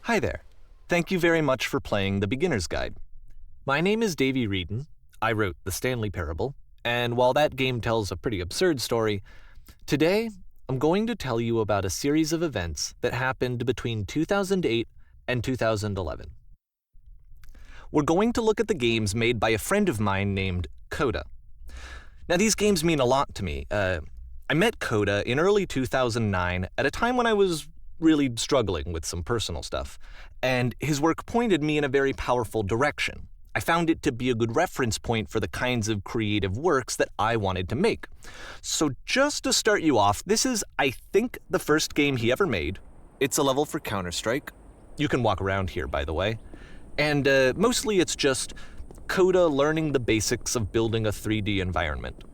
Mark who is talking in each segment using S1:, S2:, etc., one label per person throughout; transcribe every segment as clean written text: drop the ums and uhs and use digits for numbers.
S1: Hi there. Thank you very much for playing The Beginner's Guide. My name is Davey Reedon. I wrote The Stanley Parable, and while that game tells a pretty absurd story, today I'm going to tell you about a series of events that happened between 2008 and 2011. We're going to look at the games made by a friend of mine named Koda. Now, these games mean a lot to me. I met Koda in early 2009 at a time when I was really struggling with some personal stuff, and his work pointed me in a very powerful direction. I found it to be a good reference point for the kinds of creative works that I wanted to make. So just to start you off, this is, I think, the first game he ever made. It's a level for Counter-Strike. You can walk around here, by the way. And mostly it's just Koda learning the basics of building a 3D environment.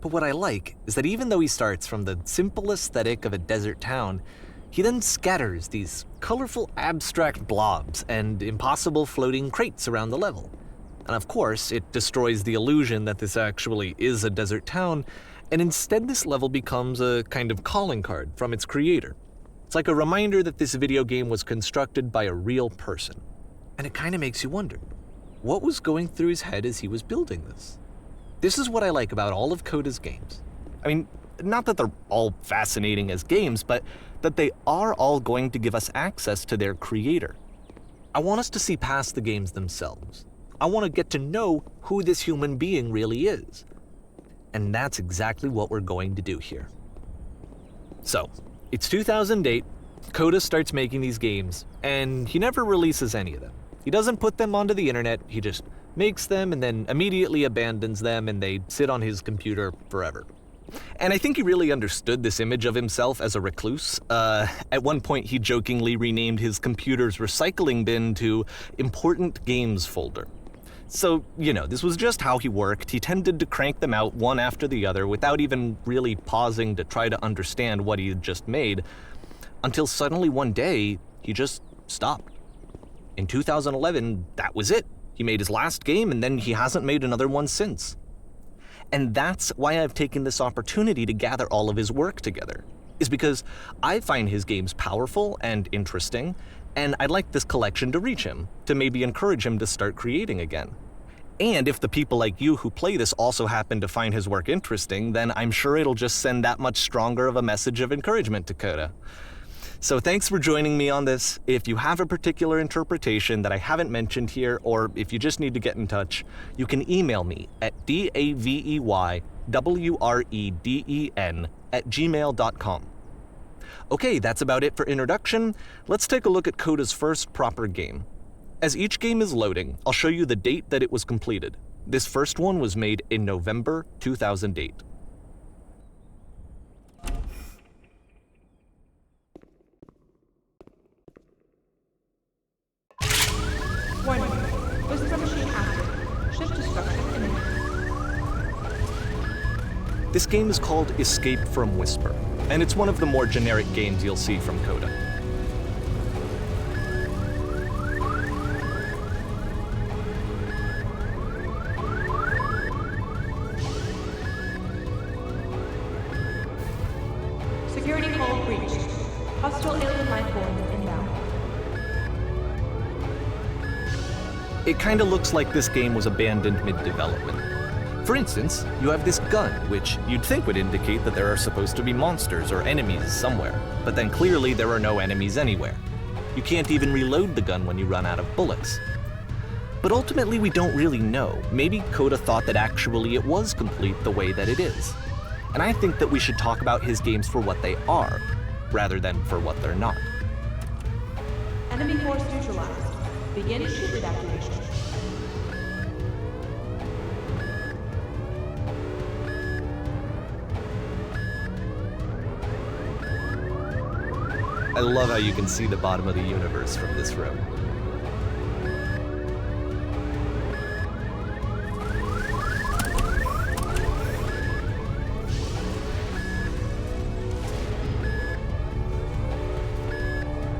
S1: But what I like is that even though he starts from the simple aesthetic of a desert town, he then scatters these colorful abstract blobs and impossible floating crates around the level. And of course, it destroys the illusion that this actually is a desert town, and instead this level becomes a kind of calling card from its creator. It's like a reminder that this video game was constructed by a real person. And it kind of makes you wonder, what was going through his head as he was building this? This is what I like about all of Koda's games. I mean, not that they're all fascinating as games, but that they are all going to give us access to their creator. I want us to see past the games themselves. I want to get to know who this human being really is. And that's exactly what we're going to do here. So, it's 2008, Koda starts making these games, and he never releases any of them. He doesn't put them onto the internet, he just makes them and then immediately abandons them, and they sit on his computer forever. And I think he really understood this image of himself as a recluse. At one point, he jokingly renamed his computer's recycling bin to Important Games Folder. So, this was just how he worked. He tended to crank them out one after the other without even really pausing to try to understand what he had just made, until suddenly one day, he just stopped. In 2011, that was it. He made his last game, and then he hasn't made another one since. And that's why I've taken this opportunity to gather all of his work together, is because I find his games powerful and interesting, and I'd like this collection to reach him, to maybe encourage him to start creating again. And if the people like you who play this also happen to find his work interesting, then I'm sure it'll just send that much stronger of a message of encouragement to Koda. So thanks for joining me on this. If you have a particular interpretation that I haven't mentioned here, or if you just need to get in touch, you can email me at daveywreden@gmail.com. Okay, that's about it for introduction. Let's take a look at Koda's first proper game. As each game is loading, I'll show you the date that it was completed. This first one was made in November 2008.
S2: Warning. Whisper machine active. Shift destruction imminent.
S1: This game is called Escape from Whisper, and it's one of the more generic games you'll see from Koda.
S2: Security call breached. Hostile alien life forms inbound.
S1: It kinda looks like this game was abandoned mid-development. For instance, you have this gun, which you'd think would indicate that there are supposed to be monsters or enemies somewhere, but then clearly there are no enemies anywhere. You can't even reload the gun when you run out of bullets. But ultimately we don't really know. Maybe Koda thought that actually it was complete the way that it is. And I think that we should talk about his games for what they are, rather than for what they're not.
S2: Enemy force neutralized. Begin ship evacuation.
S1: I love how you can see the bottom of the universe from this room.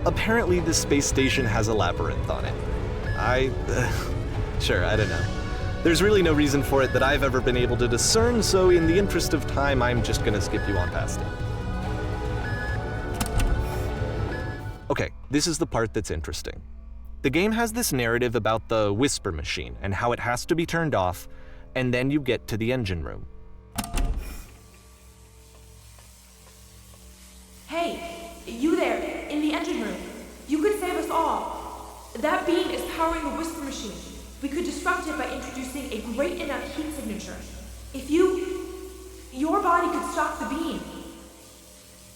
S1: Apparently this space station has a labyrinth on it. Sure, I don't know. There's really no reason for it that I've ever been able to discern, so in the interest of time, I'm just gonna skip you on past it. Okay, This is the part that's interesting. The game has this narrative about the whisper machine and how it has to be turned off, and then you get to the engine room.
S2: Hey, you there, in the engine room. You could save us all. That beam is powering the whisper machine. We could disrupt it by introducing a great enough heat signature. If your body could stop the beam.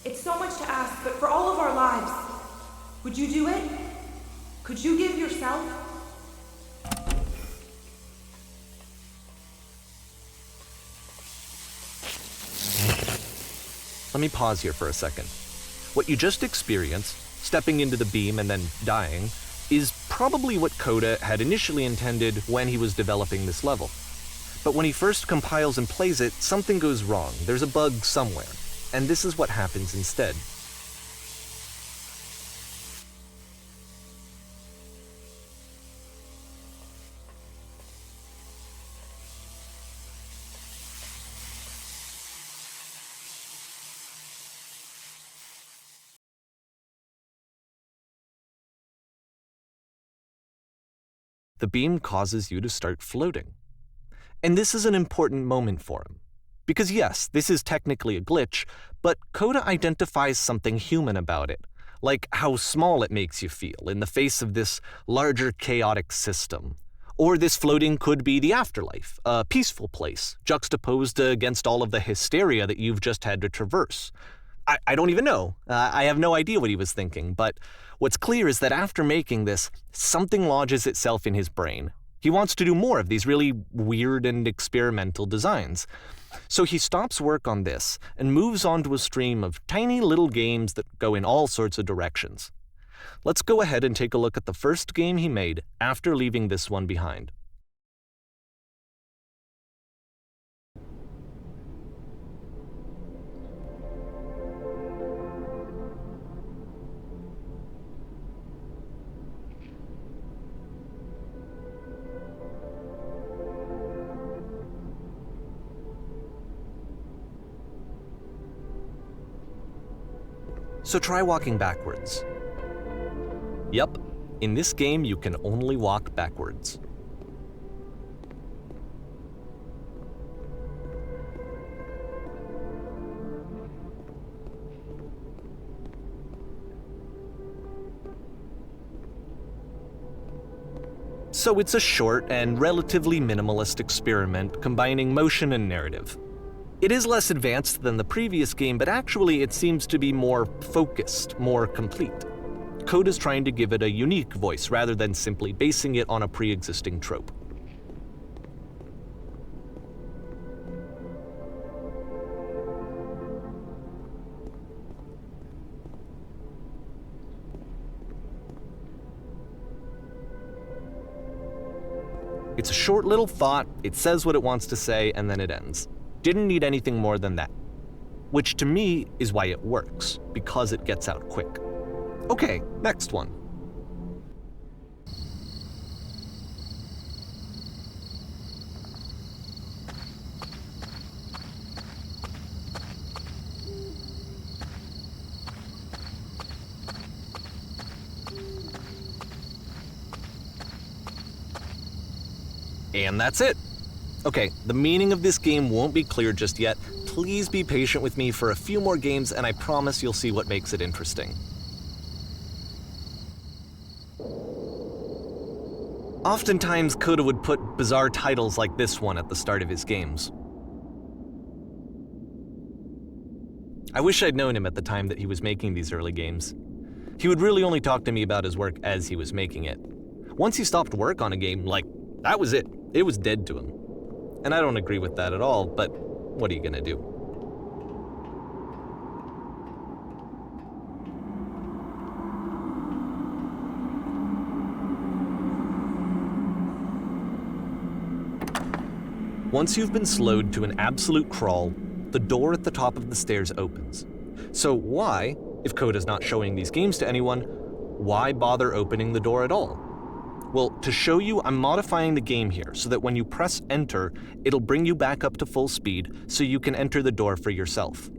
S2: It's so much to ask, but for all of our lives, would you do it? Could you give yourself?
S1: Let me pause here for a second. What you just experienced, stepping into the beam and then dying, is probably what Koda had initially intended when he was developing this level. But when he first compiles and plays it, something goes wrong. There's a bug somewhere, and this is what happens instead. The beam causes you to start floating. And this is an important moment for him. Because yes, this is technically a glitch, but Koda identifies something human about it, like how small it makes you feel in the face of this larger chaotic system. Or this floating could be the afterlife, a peaceful place, juxtaposed against all of the hysteria that you've just had to traverse. I don't even know. I have no idea what he was thinking, but what's clear is that after making this, something lodges itself in his brain. He wants to do more of these really weird and experimental designs. So he stops work on this and moves on to a stream of tiny little games that go in all sorts of directions. Let's go ahead and take a look at the first game he made after leaving this one behind. So try walking backwards. Yep, in this game you can only walk backwards. So it's a short and relatively minimalist experiment combining motion and narrative. It is less advanced than the previous game, but actually it seems to be more focused, more complete. Koda's trying to give it a unique voice rather than simply basing it on a pre-existing trope. It's a short little thought, it says what it wants to say, and then it ends. Didn't need anything more than that. Which to me is why it works, because it gets out quick. Okay, next one. And that's it. Okay, the meaning of this game won't be clear just yet. Please be patient with me for a few more games and I promise you'll see what makes it interesting. Oftentimes, Koda would put bizarre titles like this one at the start of his games. I wish I'd known him at the time that he was making these early games. He would really only talk to me about his work as he was making it. Once he stopped work on a game, that was it. It was dead to him. And I don't agree with that at all, but what are you gonna do? Once you've been slowed to an absolute crawl, the door at the top of the stairs opens. So why, if Koda's not showing these games to anyone, why bother opening the door at all? Well, to show you, I'm modifying the game here so that when you press enter, it'll bring you back up to full speed so you can enter the door for yourself.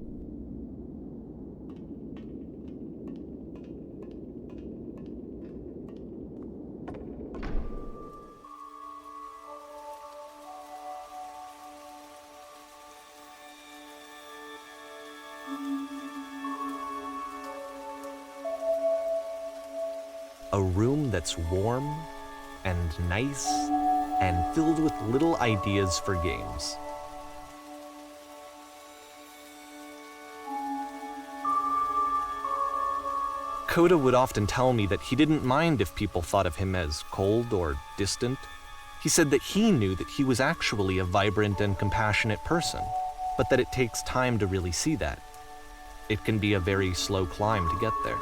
S1: A room that's warm and nice and filled with little ideas for games. Koda would often tell me that he didn't mind if people thought of him as cold or distant. He said that he knew that he was actually a vibrant and compassionate person, but that it takes time to really see that. It can be a very slow climb to get there.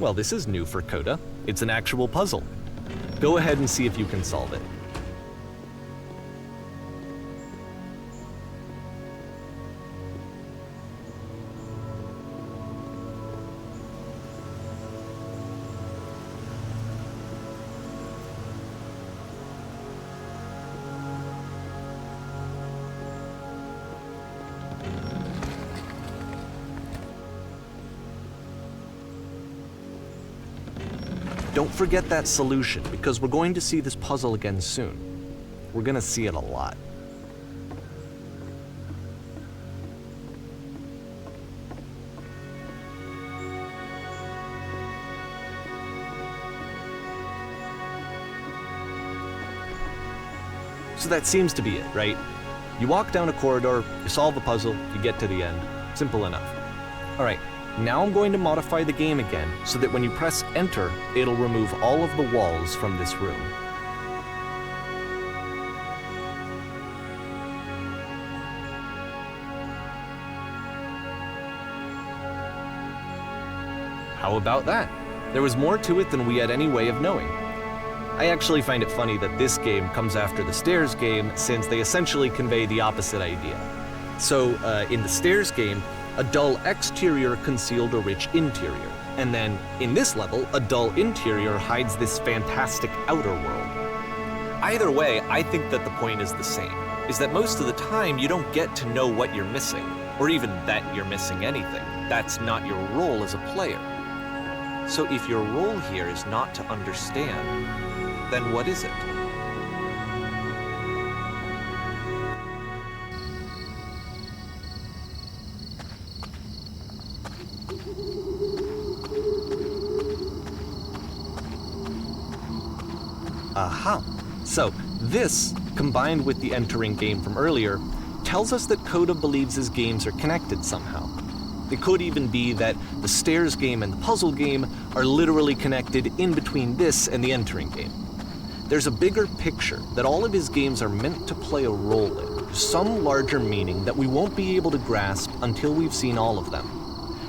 S1: Well, this is new for Koda. It's an actual puzzle. Go ahead and see if you can solve it. Don't forget that solution, because we're going to see this puzzle again soon. We're going to see it a lot. So that seems to be it, right? You walk down a corridor, you solve a puzzle, you get to the end. Simple enough. All right. Now I'm going to modify the game again so that when you press enter, it'll remove all of the walls from this room. How about that? There was more to it than we had any way of knowing. I actually find it funny that this game comes after the stairs game, since they essentially convey the opposite idea. So in the stairs game, a dull exterior concealed a rich interior. And then, in this level, a dull interior hides this fantastic outer world. Either way, I think that the point is the same, is that most of the time you don't get to know what you're missing, or even that you're missing anything. That's not your role as a player. So if your role here is not to understand, then what is it? Aha! So, this, combined with the entering game from earlier, tells us that Koda believes his games are connected somehow. It could even be that the stairs game and the puzzle game are literally connected in between this and the entering game. There's a bigger picture that all of his games are meant to play a role in, some larger meaning that we won't be able to grasp until we've seen all of them.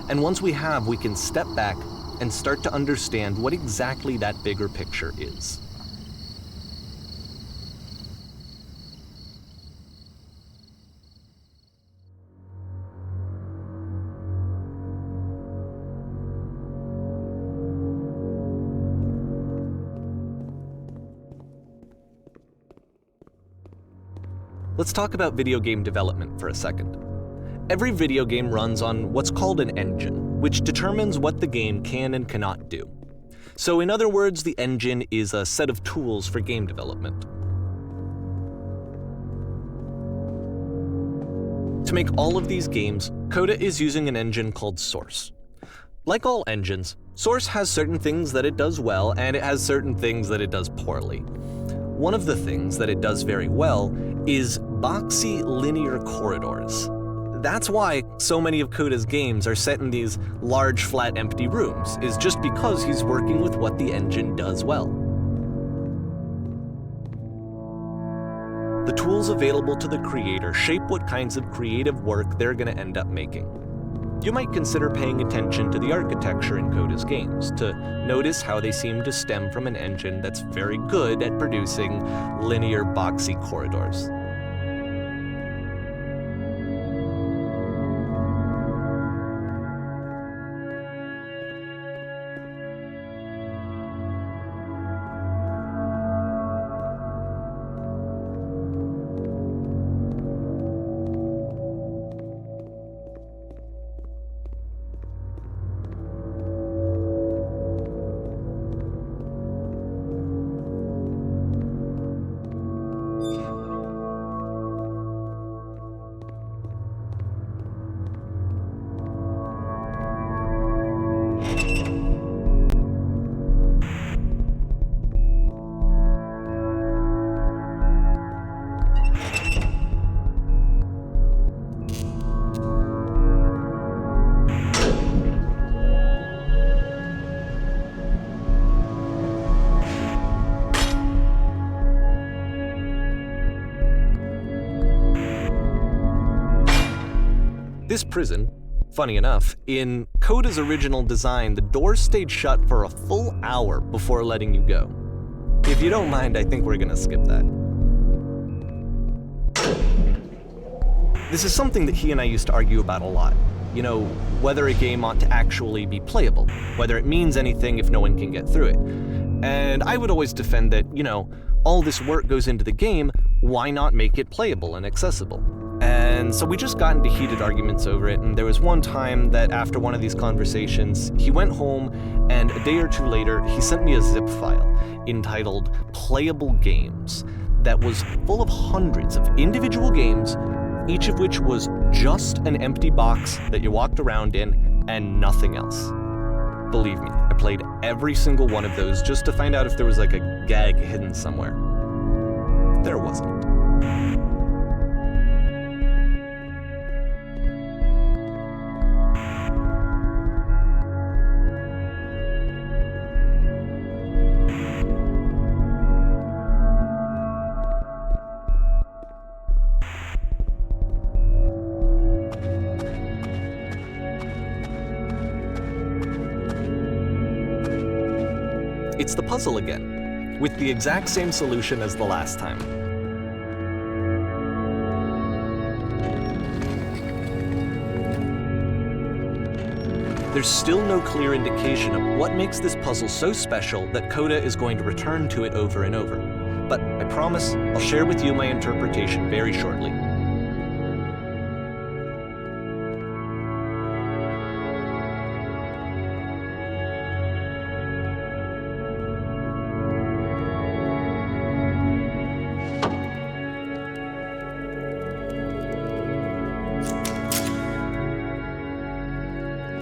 S1: And once we have, we can step back and start to understand what exactly that bigger picture is. Let's talk about video game development for a second. Every video game runs on what's called an engine, which determines what the game can and cannot do. So in other words, the engine is a set of tools for game development. To make all of these games, Koda is using an engine called Source. Like all engines, Source has certain things that it does well, and it has certain things that it does poorly. One of the things that it does very well is boxy linear corridors. That's why so many of Koda's games are set in these large, flat, empty rooms, is just because he's working with what the engine does well. The tools available to the creator shape what kinds of creative work they're going to end up making. You might consider paying attention to the architecture in Koda's games to notice how they seem to stem from an engine that's very good at producing linear, boxy corridors. this prison, funny enough, in Koda's original design, the doors stayed shut for a full hour before letting you go. If you don't mind, I think we're gonna skip that. This is something that he and I used to argue about a lot. You know, whether a game ought to actually be playable, whether it means anything if no one can get through it. And I would always defend that, all this work goes into the game, why not make it playable and accessible? And so we just got into heated arguments over it, and there was one time that after one of these conversations, he went home, and a day or two later, he sent me a zip file entitled Playable Games that was full of hundreds of individual games, each of which was just an empty box that you walked around in and nothing else. Believe me, I played every single one of those just to find out if there was like a gag hidden somewhere. There wasn't. It's the puzzle again, with the exact same solution as the last time. There's still no clear indication of what makes this puzzle so special that Koda is going to return to it over and over. But I promise I'll share with you my interpretation very shortly.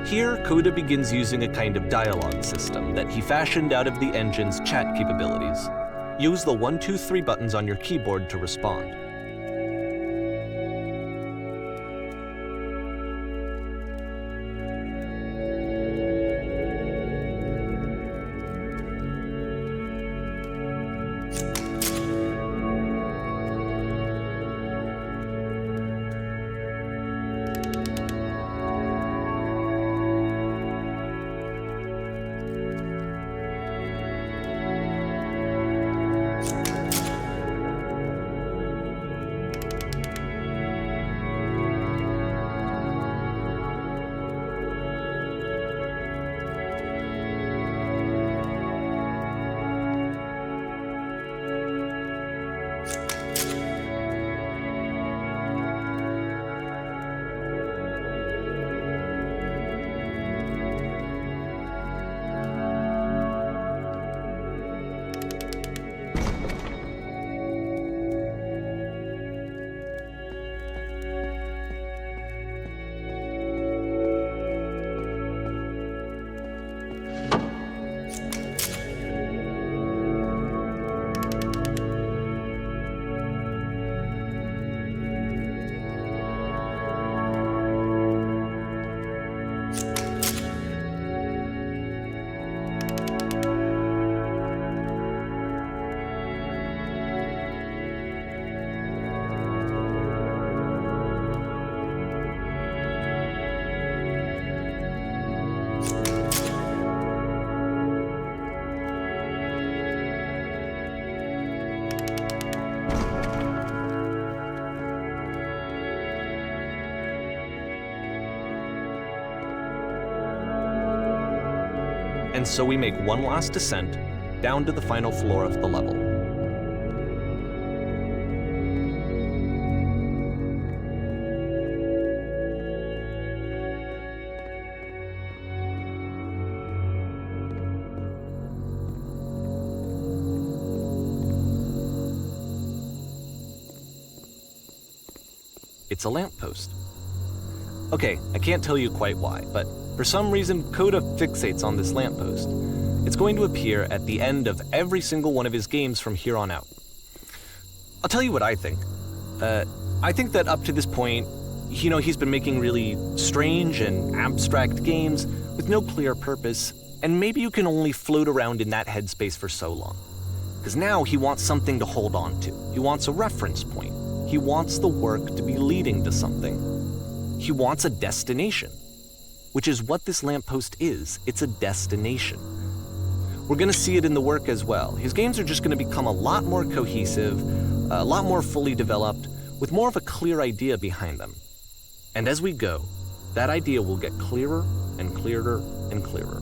S1: Here, Koda begins using a kind of dialogue system that he fashioned out of the engine's chat capabilities. Use the 1, 2, 3 buttons on your keyboard to respond. And so we make one last descent down to the final floor of the level. It's a lamppost. Okay, I can't tell you quite why, but for some reason, Koda fixates on this lamppost. It's going to appear at the end of every single one of his games from here on out. I'll tell you what I think. I think that up to this point, he's been making really strange and abstract games with no clear purpose, and maybe you can only float around in that headspace for so long. Because now he wants something to hold on to. He wants a reference point. He wants the work to be leading to something. He wants a destination, which is what this lamppost is. It's a destination. We're going to see it in the work as well. His games are just going to become a lot more cohesive, a lot more fully developed, with more of a clear idea behind them. And as we go, that idea will get clearer and clearer and clearer.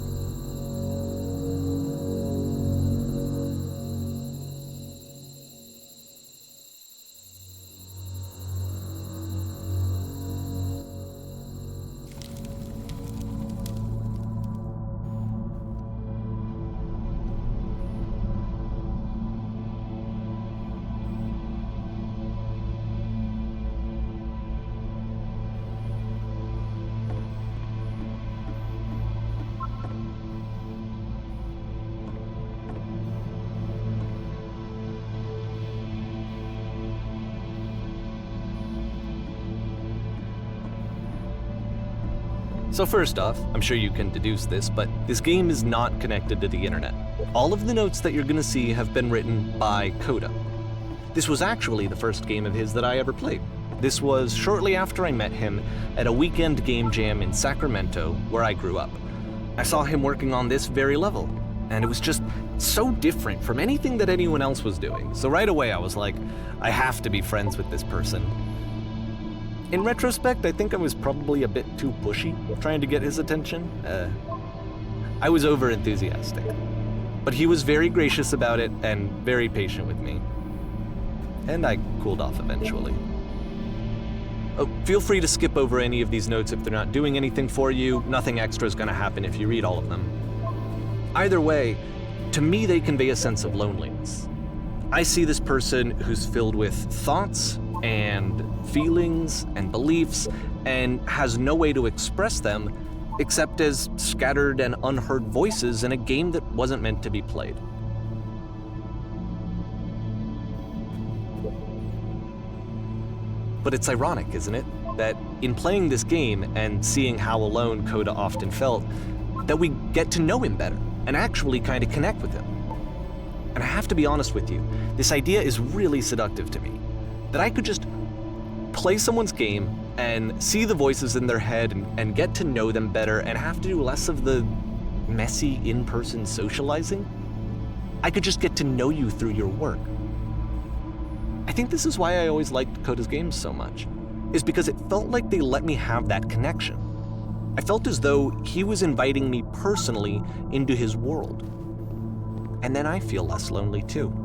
S1: So first off, I'm sure you can deduce this, but this game is not connected to the internet. All of the notes that you're gonna see have been written by Koda. This was actually the first game of his that I ever played. This was shortly after I met him at a weekend game jam in Sacramento, where I grew up. I saw him working on this very level, and it was just so different from anything that anyone else was doing. So right away I was like, I have to be friends with this person. In retrospect, I think I was probably a bit too pushy, trying to get his attention. I was over-enthusiastic. But he was very gracious about it and very patient with me. And I cooled off eventually. Oh, feel free to skip over any of these notes if they're not doing anything for you. Nothing extra is going to happen if you read all of them. Either way, to me they convey a sense of loneliness. I see this person who's filled with thoughts and feelings and beliefs and has no way to express them except as scattered and unheard voices in a game that wasn't meant to be played. But it's ironic, isn't it, that in playing this game and seeing how alone Koda often felt, that we get to know him better and actually kind of connect with him. And I have to be honest with you, this idea is really seductive to me. That I could just play someone's game and see the voices in their head and get to know them better and have to do less of the messy in-person socializing. I could just get to know you through your work. I think this is why I always liked Koda's games so much, is because it felt like they let me have that connection. I felt as though he was inviting me personally into his world. And then I feel less lonely too.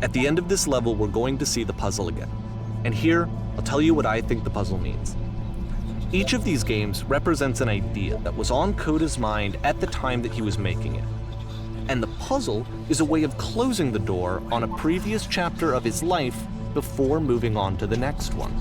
S1: At the end of this level, we're going to see the puzzle again. And here, I'll tell you what I think the puzzle means. Each of these games represents an idea that was on Koda's mind at the time that he was making it. And the puzzle is a way of closing the door on a previous chapter of his life before moving on to the next one.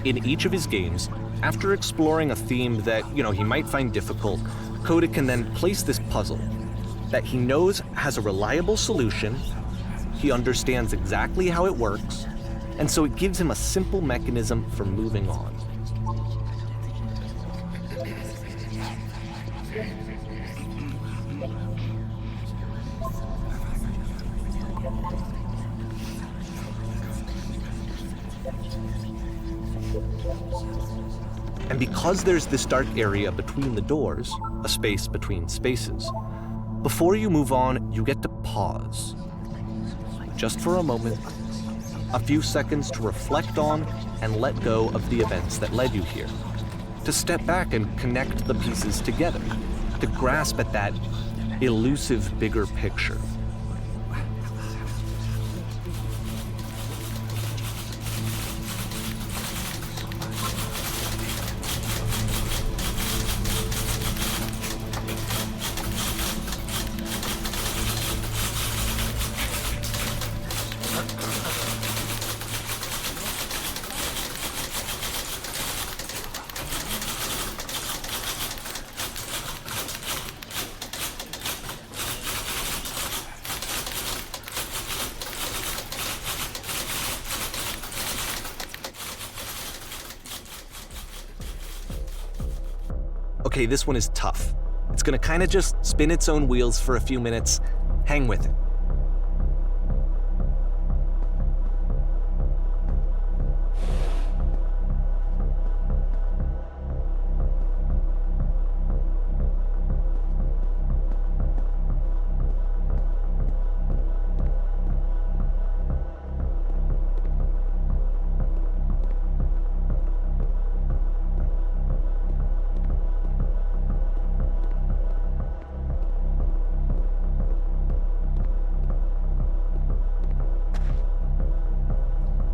S1: In each of his games, after exploring a theme that, he might find difficult, Koda can then place this puzzle that he knows has a reliable solution, he understands exactly how it works, and so it gives him a simple mechanism for moving on. And because there's this dark area between the doors, a space between spaces, before you move on, you get to pause. Just for a moment, a few seconds to reflect on and let go of the events that led you here. To step back and connect the pieces together. To grasp at that elusive bigger picture. Okay, this one is tough. It's gonna kind of just spin its own wheels for a few minutes. Hang with it.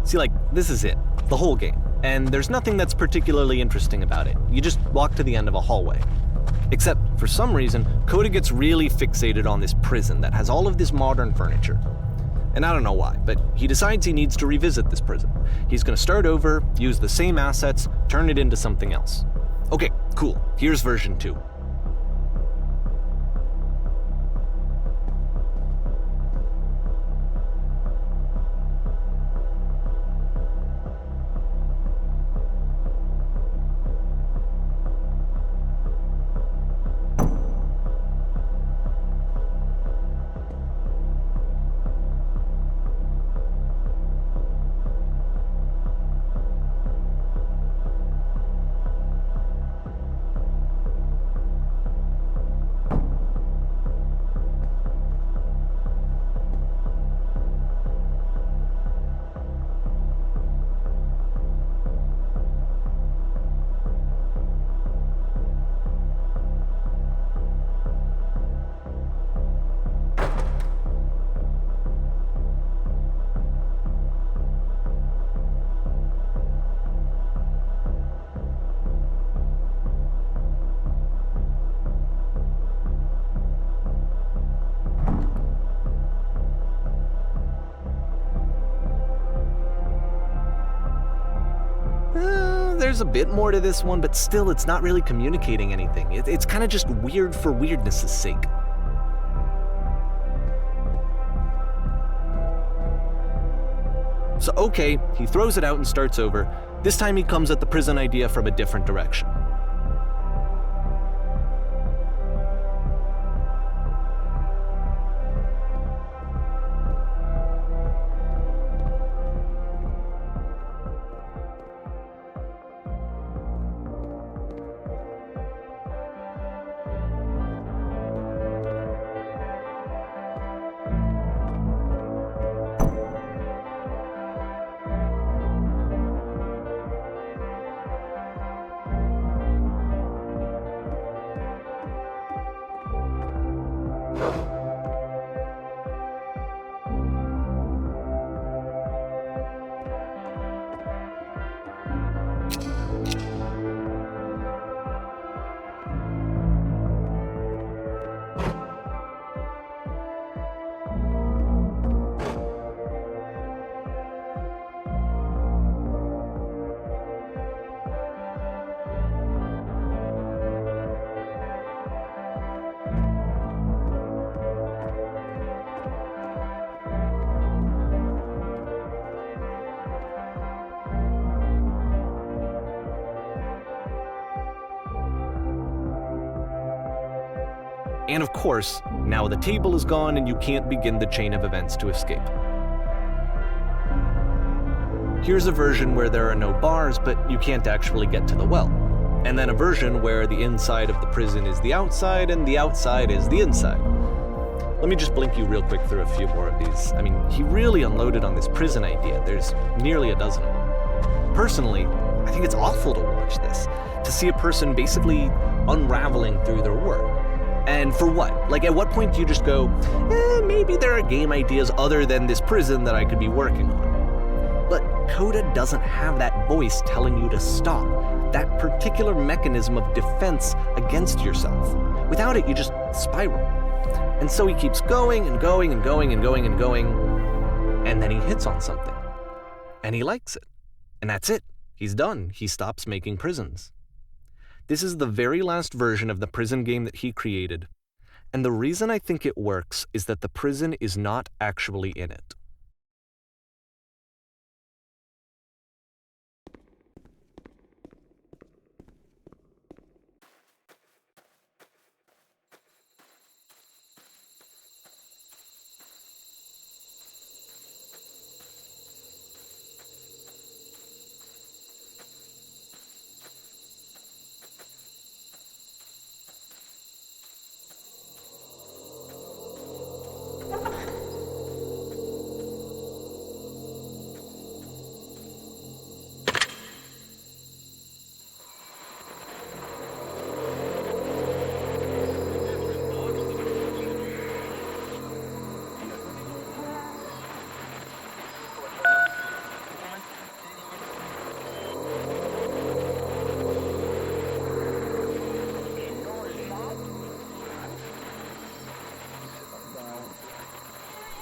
S1: See, this is it, the whole game, and there's nothing that's particularly interesting about it. You just walk to the end of a hallway. Except, for some reason, Koda gets really fixated on this prison that has all of this modern furniture. And I don't know why, but he decides he needs to revisit this prison. He's gonna start over, use the same assets, turn it into something else. Okay, cool, here's version 2. there's a bit more to this one, but still it's not really communicating anything. It's kind of just weird for weirdness' sake. So okay, he throws it out and starts over. This time he comes at the prison idea from a different direction. And of course, now the table is gone and you can't begin the chain of events to escape. Here's a version where there are no bars, but you can't actually get to the well. And then a version where the inside of the prison is the outside and the outside is the inside. Let me just blink you real quick through a few more of these. I mean, he really unloaded on this prison idea. There's nearly a dozen of them. Personally, I think it's awful to watch this, to see a person basically unraveling through their work. And for what? Like, at what point do you just go, maybe there are game ideas other than this prison that I could be working on? But Koda doesn't have that voice telling you to stop, that particular mechanism of defense against yourself. Without it, you just spiral. And so he keeps going and going and going and going and going, and then he hits on something. And he likes it. And that's it. He's done. He stops making prisons. This is the very last version of the prison game that he created, and the reason I think it works is that the prison is not actually in it.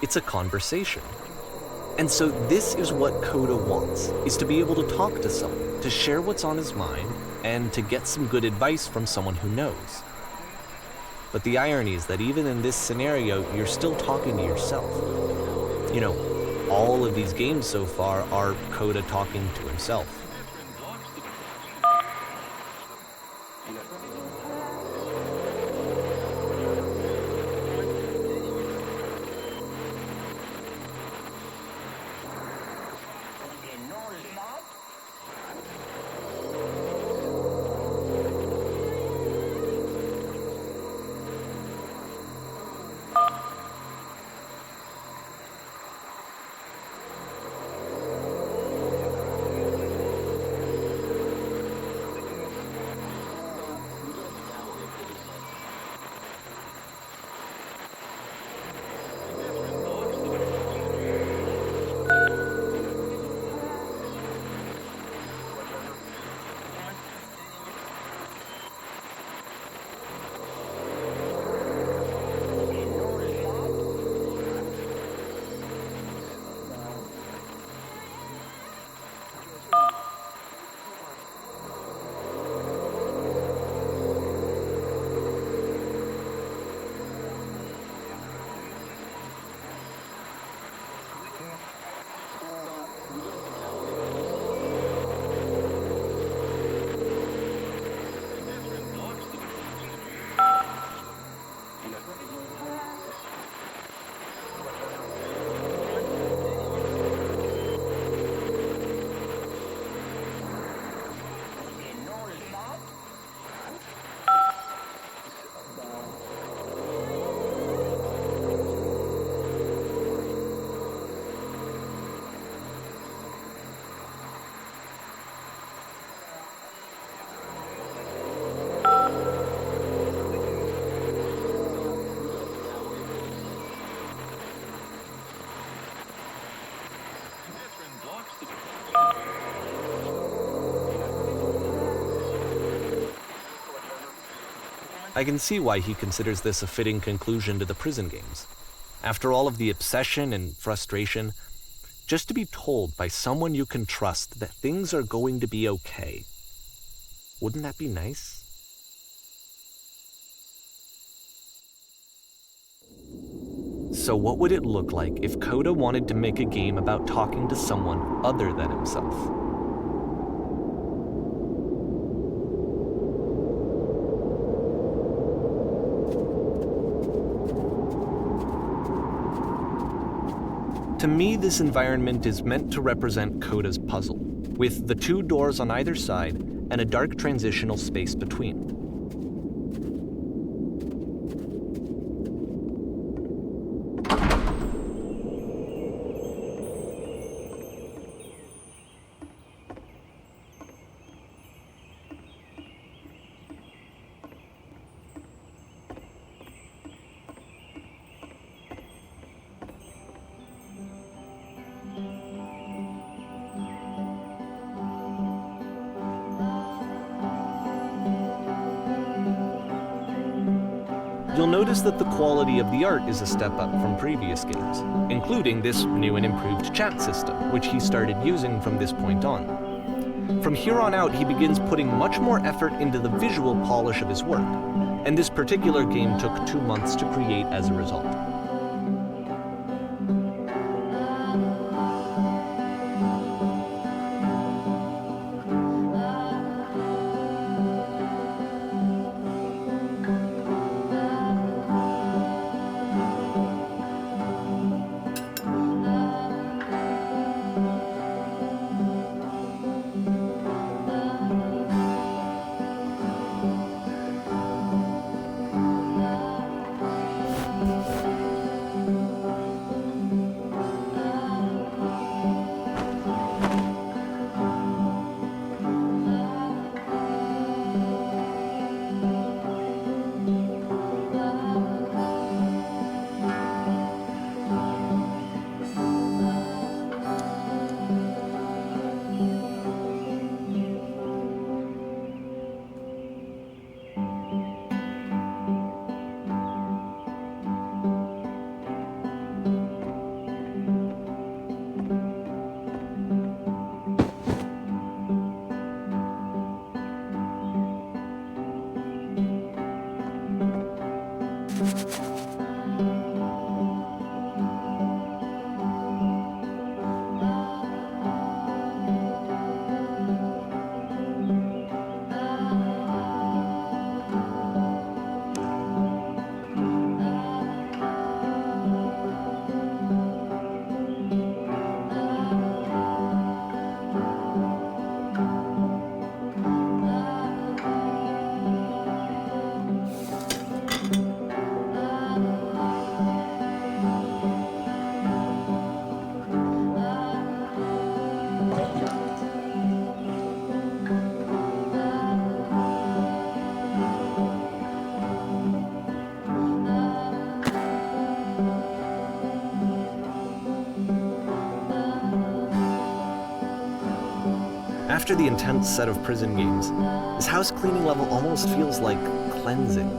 S1: It's a conversation. And so this is what Koda wants, is to be able to talk to someone, to share what's on his mind, and to get some good advice from someone who knows. But the irony is that even in this scenario, you're still talking to yourself. You know, all of these games so far are Koda talking to himself. I can see why he considers this a fitting conclusion to the prison games. After all of the obsession and frustration, just to be told by someone you can trust that things are going to be okay. Wouldn't that be nice? So what would it look like if Koda wanted to make a game about talking to someone other than himself? To me, this environment is meant to represent Koda's puzzle, with the two doors on either side and a dark transitional space between. You'll notice that the quality of the art is a step up from previous games, including this new and improved chat system, which he started using from this point on. From here on out, he begins putting much more effort into the visual polish of his work, and this particular game took 2 months to create as a result. After the intense set of prison games, this house cleaning level almost feels like cleansing.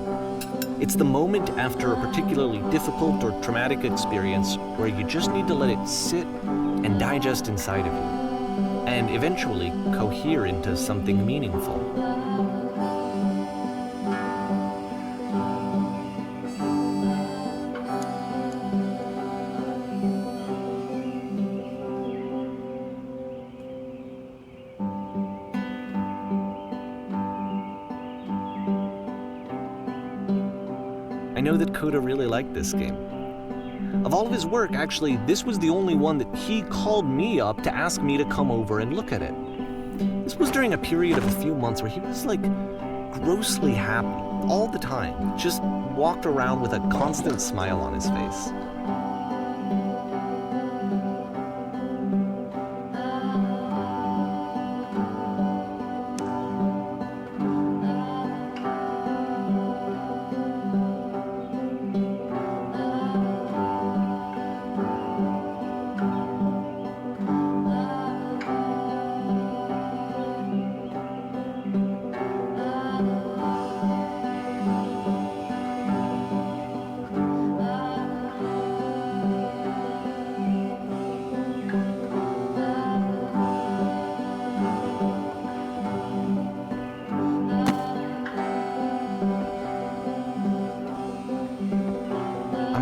S1: It's the moment after a particularly difficult or traumatic experience where you just need to let it sit and digest inside of you, and eventually cohere into something meaningful. I know that Koda really liked this game. Of all of his work, actually, this was the only one that he called me up to ask me to come over and look at it. This was during a period of a few months where he was like grossly happy all the time, just walked around with a constant smile on his face.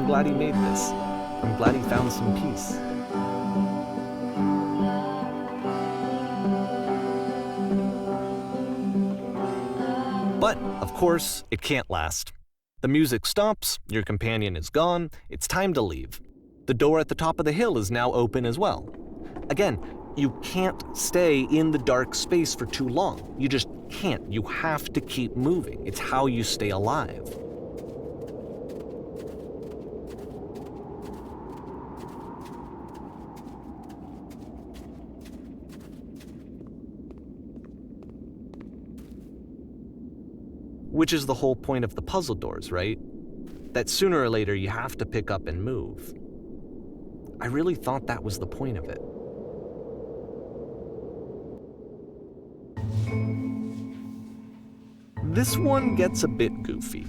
S1: glad he made this. I'm glad he found some peace. But, of course, it can't last. The music stops, your companion is gone, it's time to leave. The door at the top of the hill is now open as well. Again, you can't stay in the dark space for too long. You just can't. You have to keep moving. It's how you stay alive. Which is the whole point of the puzzle doors, right? That sooner or later you have to pick up and move. I really thought that was the point of it. This one gets a bit goofy.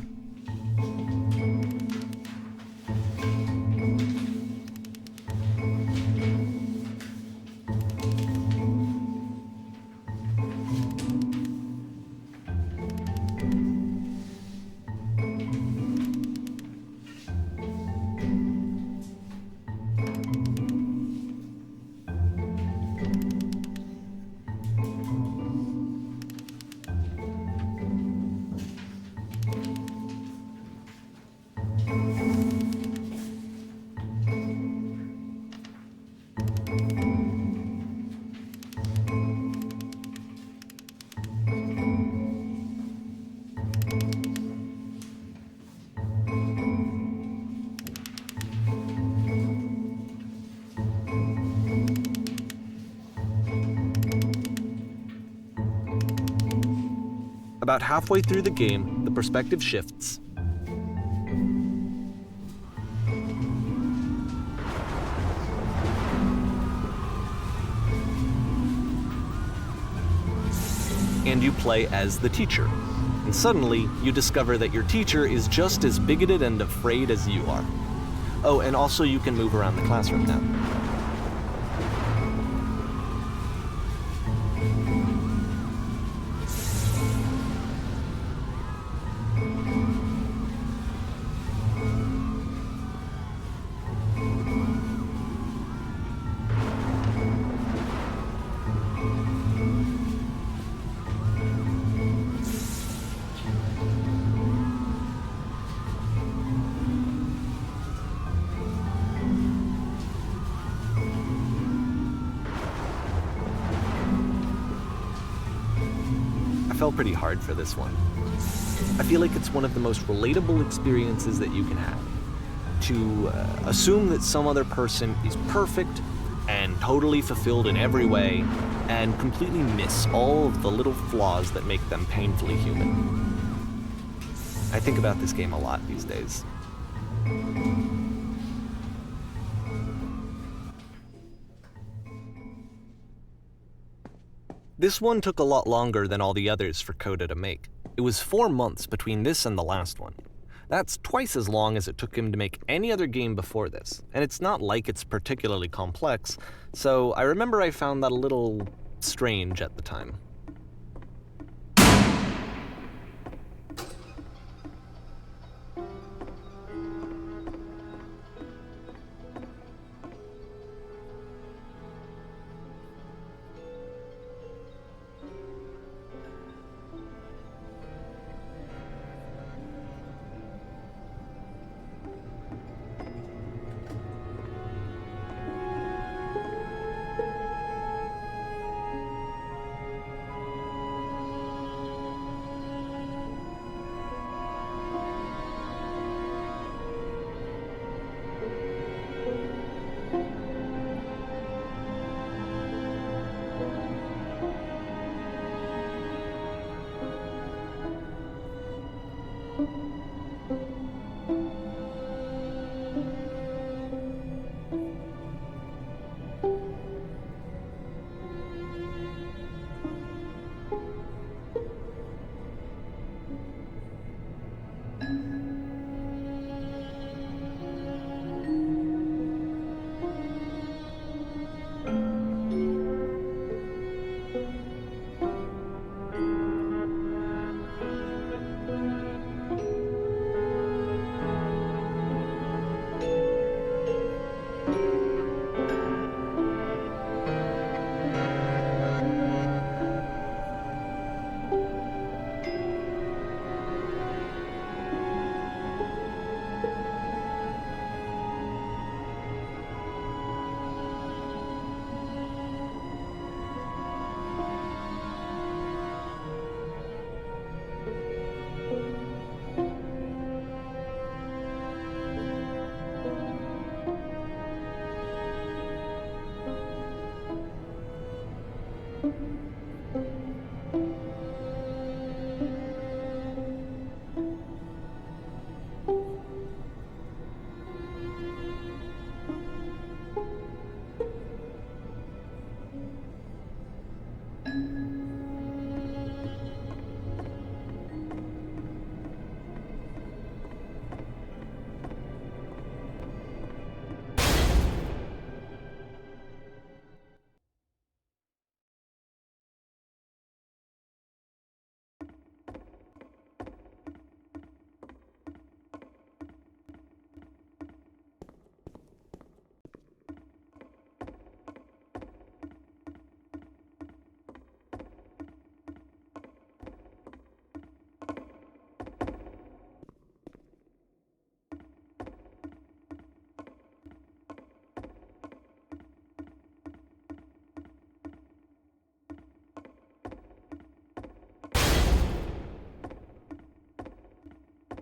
S1: About halfway through the game, the perspective shifts. And you play as the teacher. And suddenly, you discover that your teacher is just as bigoted and afraid as you are. Oh, and also you can move around the classroom now. I fell pretty hard for this one. I feel like it's one of the most relatable experiences that you can have. To assume that some other person is perfect and totally fulfilled in every way, and completely miss all of the little flaws that make them painfully human. I think about this game a lot these days. This one took a lot longer than all the others for Koda to make. It was 4 months between this and the last one. That's twice as long as it took him to make any other game before this, and it's not like it's particularly complex, so I remember I found that a little strange at the time.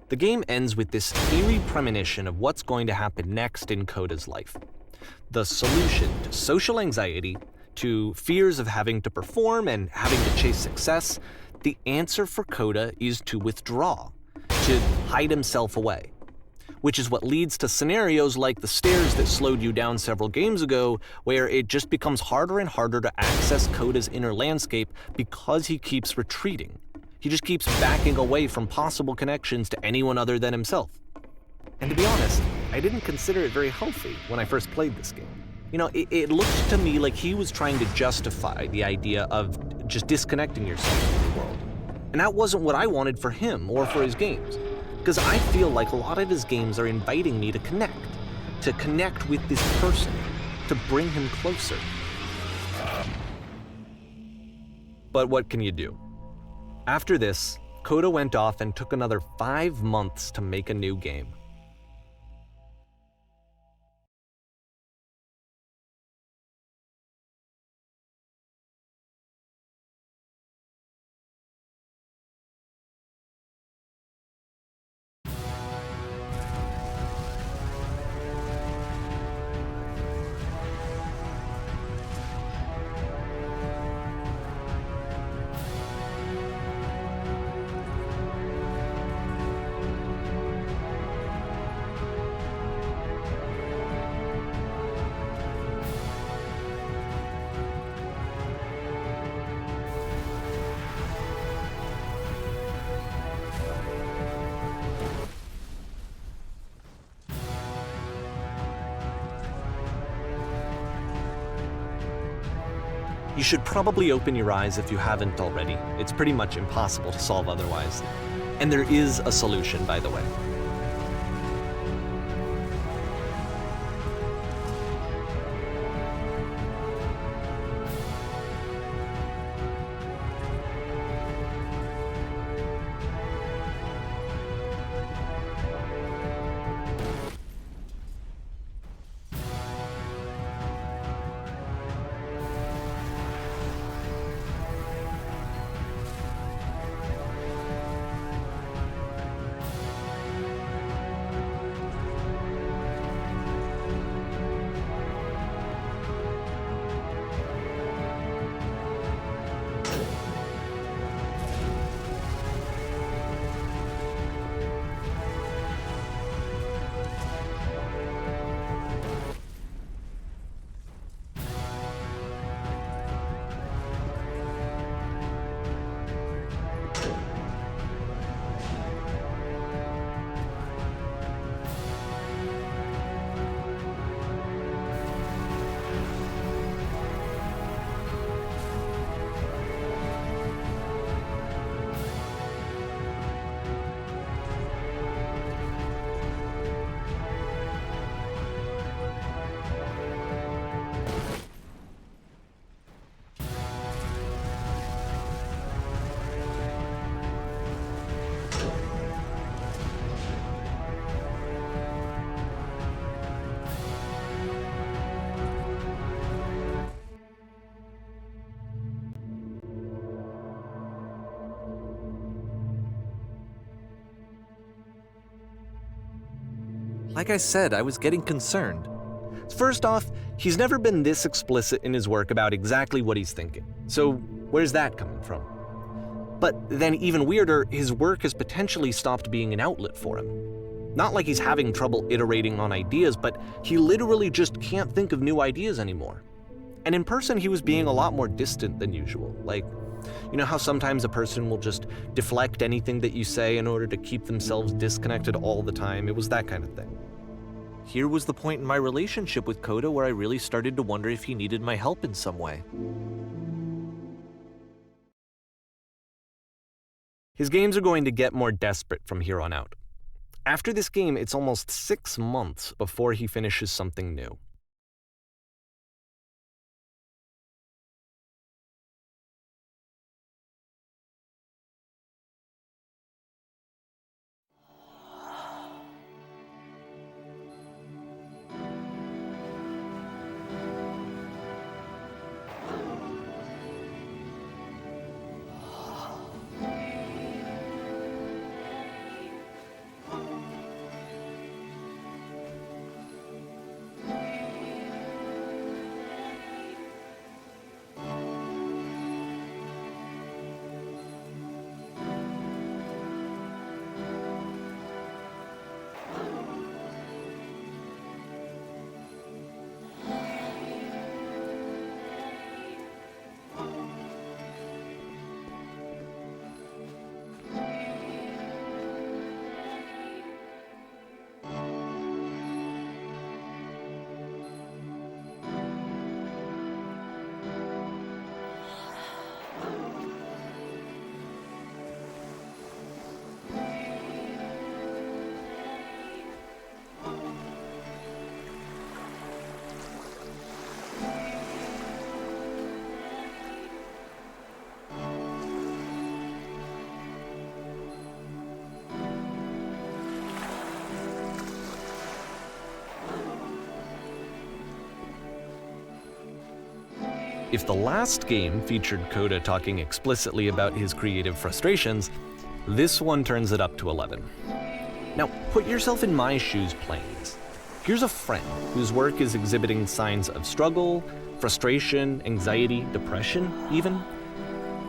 S1: The game ends with this eerie premonition of what's going to happen next in Koda's life. The solution to social anxiety, to fears of having to perform and having to chase success, the answer for Koda is to withdraw, to hide himself away. Which is what leads to scenarios like the stairs that slowed you down several games ago, where it just becomes harder and harder to access Koda's inner landscape because he keeps retreating. He just keeps backing away from possible connections to anyone other than himself. And to be honest, I didn't consider it very healthy when I first played this game. It looked to me like he was trying to justify the idea of just disconnecting yourself from the world. And that wasn't what I wanted for him or for his games. Because I feel like a lot of his games are inviting me to connect with this person, to bring him closer. But what can you do? After this, Koda went off and took another 5 months to make a new game. You should probably open your eyes if you haven't already. It's pretty much impossible to solve otherwise. And there is a solution, by the way. Like I said, I was getting concerned. First off, he's never been this explicit in his work about exactly what he's thinking. So where's that coming from? But then even weirder, his work has potentially stopped being an outlet for him. Not like he's having trouble iterating on ideas, but he literally just can't think of new ideas anymore. And in person, he was being a lot more distant than usual. Like, you know how sometimes a person will just deflect anything that you say in order to keep themselves disconnected all the time? It was that kind of thing. Here was the point in my relationship with Koda where I really started to wonder if he needed my help in some way. His games are going to get more desperate from here on out. After this game, it's almost 6 months before he finishes something new. If the last game featured Koda talking explicitly about his creative frustrations, this one turns it up to 11. Now, put yourself in my shoes playing this. Here's a friend whose work is exhibiting signs of struggle, frustration, anxiety, depression, even.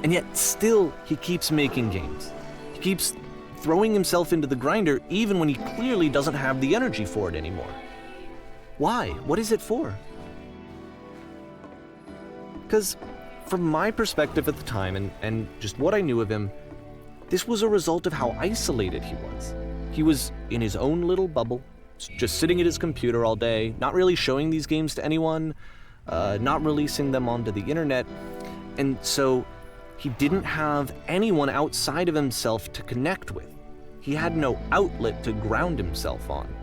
S1: And yet still, he keeps making games. He keeps throwing himself into the grinder even when he clearly doesn't have the energy for it anymore. Why? What is it for? Because from my perspective at the time and just what I knew of him, this was a result of how isolated he was. He was in his own little bubble, just sitting at his computer all day, not really showing these games to anyone, not releasing them onto the internet, and so he didn't have anyone outside of himself to connect with. He had no outlet to ground himself on.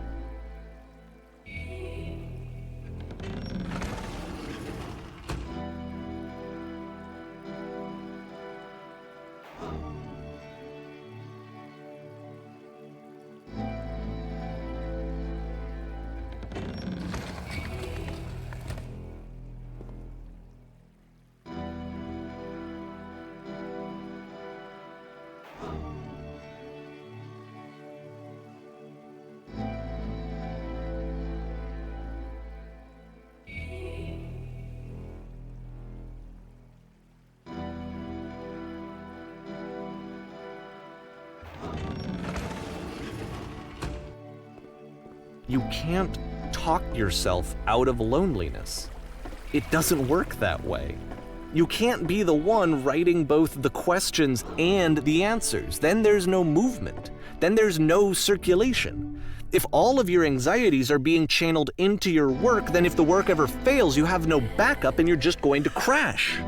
S1: You can't talk yourself out of loneliness. It doesn't work that way. You can't be the one writing both the questions and the answers. Then there's no movement. Then there's no circulation. If all of your anxieties are being channeled into your work, then if the work ever fails, you have no backup and you're just going to crash.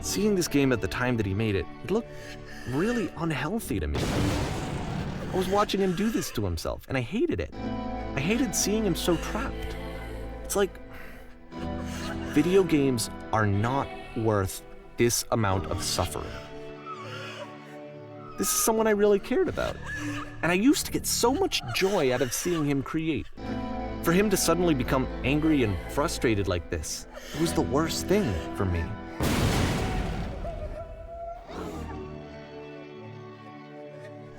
S1: Seeing this game at the time that he made it, it looked really unhealthy to me. I was watching him do this to himself, and I hated it. I hated seeing him so trapped. It's like, video games are not worth this amount of suffering. This is someone I really cared about, and I used to get so much joy out of seeing him create. For him to suddenly become angry and frustrated like this, it was the worst thing for me.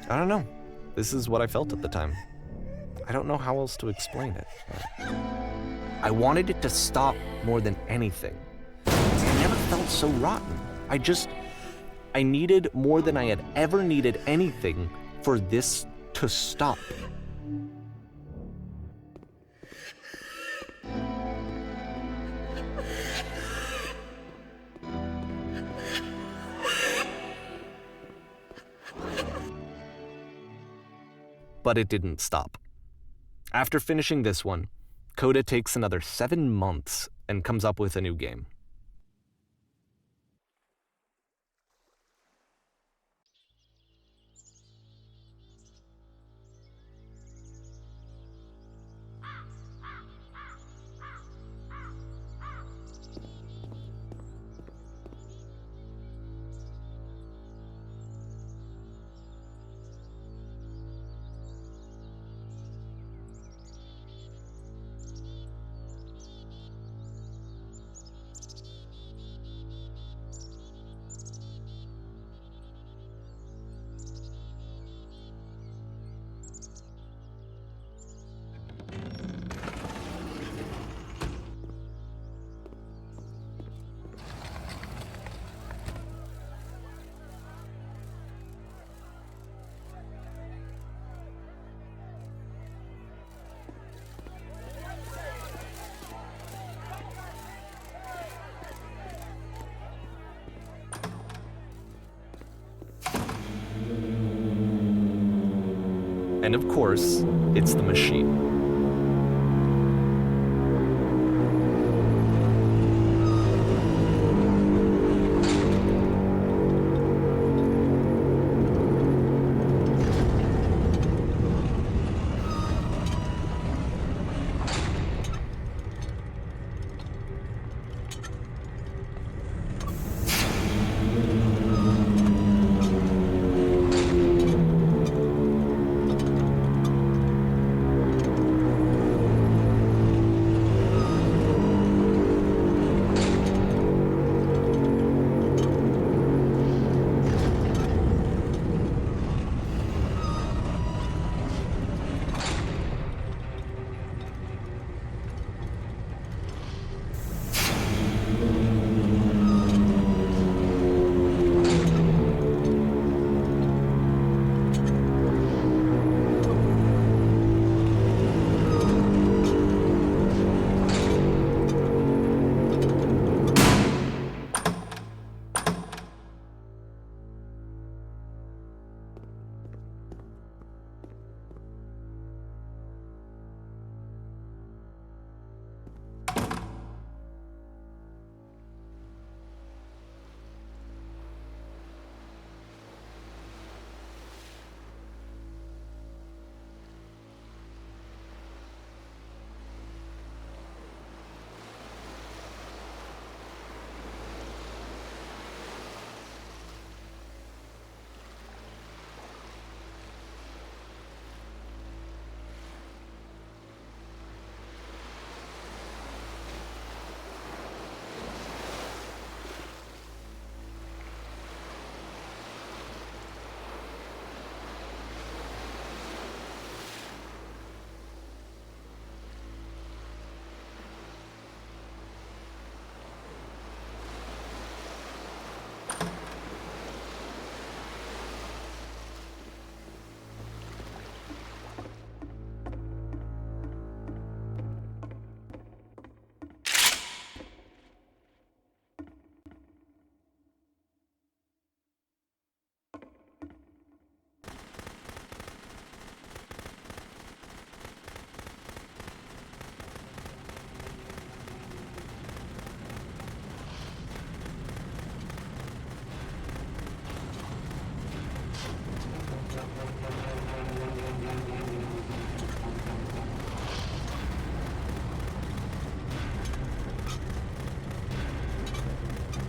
S1: I don't know. This is what I felt at the time. I don't know how else to explain it. I wanted it to stop more than anything. I never felt so rotten. I needed more than I had ever needed anything for this to stop. But it didn't stop. After finishing this one, Koda takes another 7 months and comes up with a new game. And of course, it's the machine.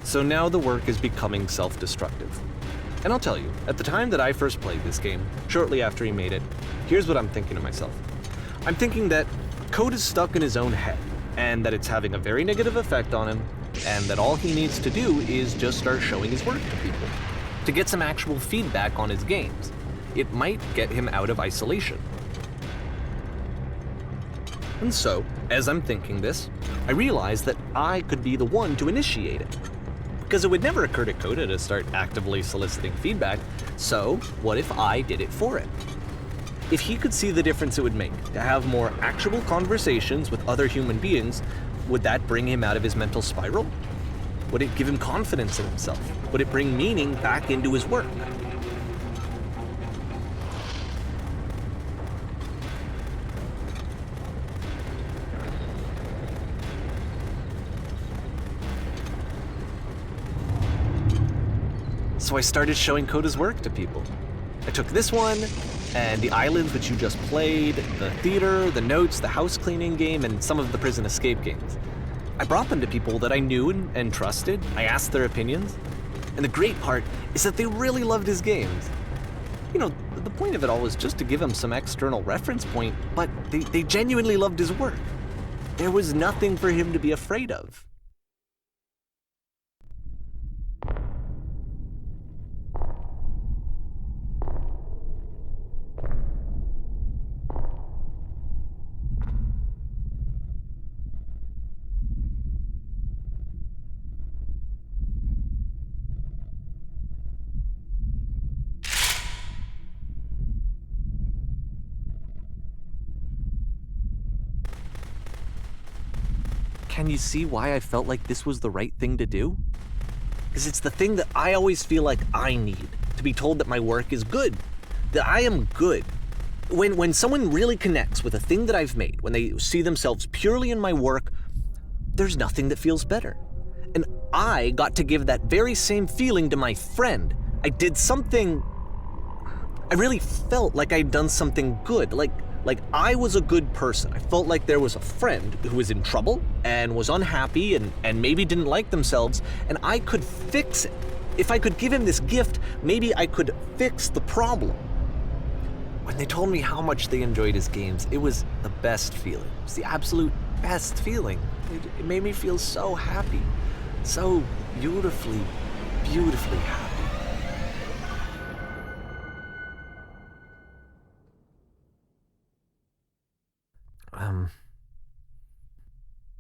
S1: So now the work is becoming self-destructive. And I'll tell you, at the time that I first played this game, shortly after he made it, here's what I'm thinking to myself. I'm thinking that Koda is stuck in his own head, and that it's having a very negative effect on him, and that all he needs to do is just start showing his work to people, to get some actual feedback on his games. It might get him out of isolation. And so, as I'm thinking this, I realize that I could be the one to initiate it. Because it would never occur to Koda to start actively soliciting feedback, so what if I did it for him? If he could see the difference it would make to have more actual conversations with other human beings, would that bring him out of his mental spiral? Would it give him confidence in himself? Would it bring meaning back into his work? So I started showing Koda's work to people. I took this one, and the islands which you just played, the theater, the notes, the house cleaning game, and some of the prison escape games. I brought them to people that I knew and trusted. I asked their opinions. And the great part is that they really loved his games. You know, the point of it all was just to give him some external reference point, but they genuinely loved his work. There was nothing for him to be afraid of. Can you see why I felt like this was the right thing to do? Because it's the thing that I always feel like I need, to be told that my work is good, that I am good. When someone really connects with a thing that I've made, when they see themselves purely in my work, there's nothing that feels better. And I got to give that very same feeling to my friend. I did something... I really felt like I'd done something good, like I was a good person. I felt like there was a friend who was in trouble and was unhappy and maybe didn't like themselves, and I could fix it. If I could give him this gift, maybe I could fix the problem. When they told me how much they enjoyed his games, it was the best feeling. It was the absolute best feeling. It made me feel so happy, so beautifully, beautifully happy.